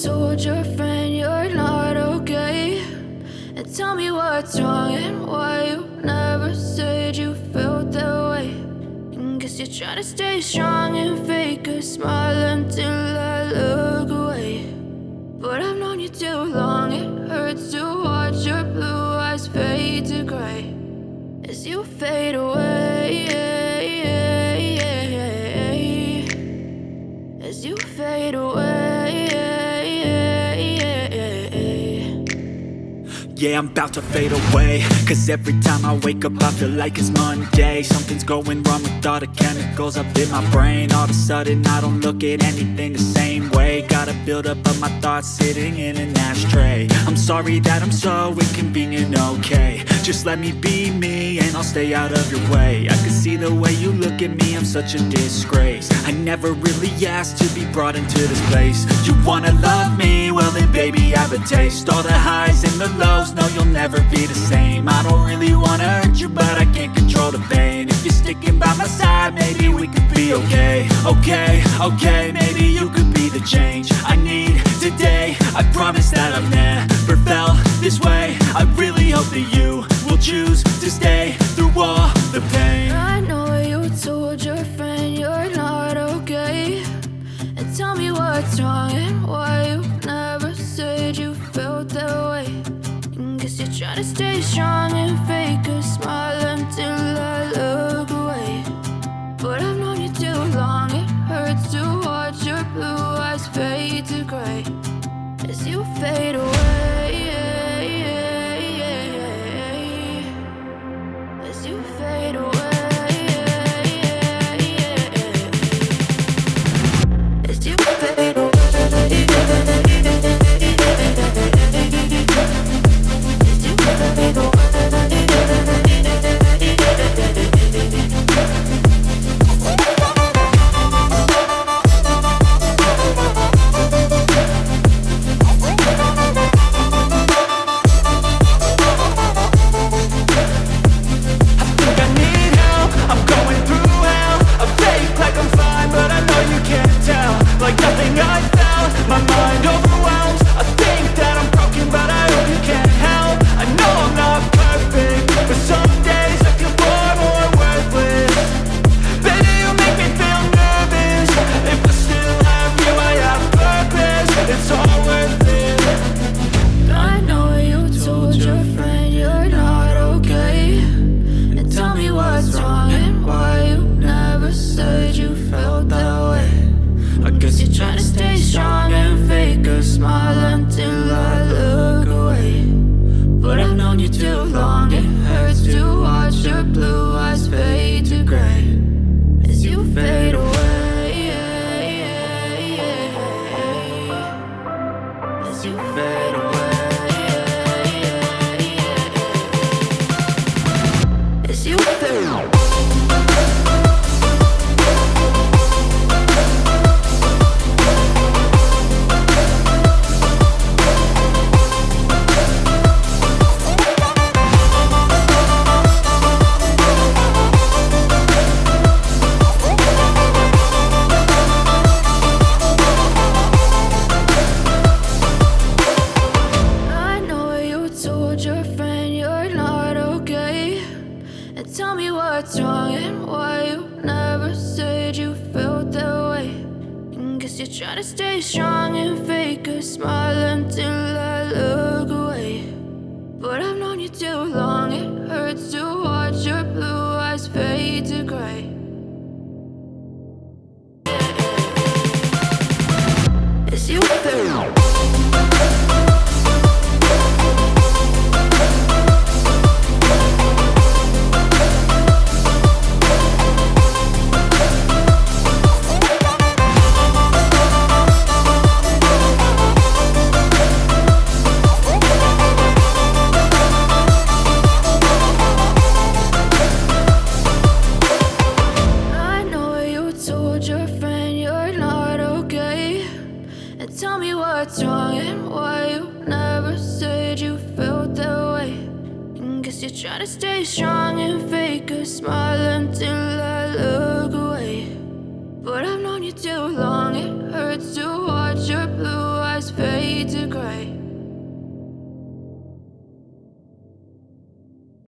told your friend you're not okay? And tell me what's wrong and why you never said you felt that way. And guess you're trying to stay strong and fake a smile until I look away. But I've known you too long, it hurts to watch your blue eyes fade to gray as you fade away, as you fade away. Yeah, I'm about to fade away, cause every time I wake up I feel like it's Monday. Something's going wrong with all the chemicals up in my brain. All of a sudden I don't look at anything the same way. Got a buildup of my thoughts sitting in an ashtray. I'm sorry that I'm so inconvenient, okay? Just let me be me and I'll stay out of your way. I can see the way you look at me, I'm such a disgrace. I never really asked to be brought into this place. You wanna love me? Well then baby have a taste. All the highs and the lows, no you'll never be the same. I don't really wanna hurt you but I can't control the pain. If you're sticking by my side maybe we could be okay. Okay, maybe you could be the change I need today. I promise that I've never felt this way. I really hope that you will choose to stay through all the pain. I know you told your friend you're not okay. And tell me what's wrong and why you never said you felt that way. And guess you're trying to stay strong and fake a smile until I look away. But I've known you too long, it hurts to watch your blue eyes fade to gray as you fade away, as you fade away, as you fade away. Try to stay strong and fake a smile until I look away. But I've known you too long, it hurts to watch